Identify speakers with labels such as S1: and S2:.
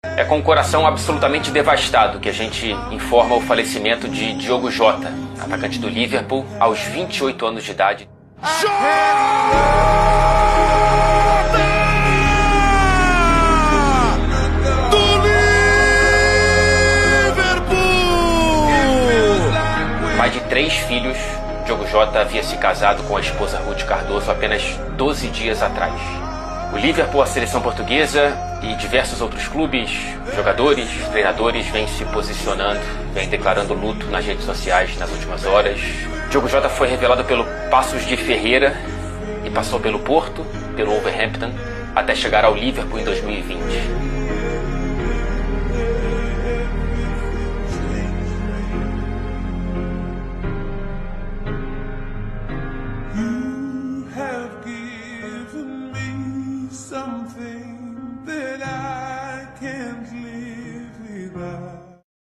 S1: É com o coração absolutamente devastado que a gente informa o falecimento de Diogo Jota, atacante do Liverpool, aos 28 anos de idade. Pai de 3 filhos, Diogo Jota havia se casado com a esposa Ruth Cardoso apenas 12 dias atrás. O Liverpool, a seleção portuguesa e diversos outros clubes, jogadores, treinadores vêm se posicionando, vêm declarando luto nas redes sociais nas últimas horas. Diogo Jota foi revelado pelo Paços de Ferreira e passou pelo Porto, pelo Wolverhampton, até chegar ao Liverpool em 2020.
S2: Something that I can't live without.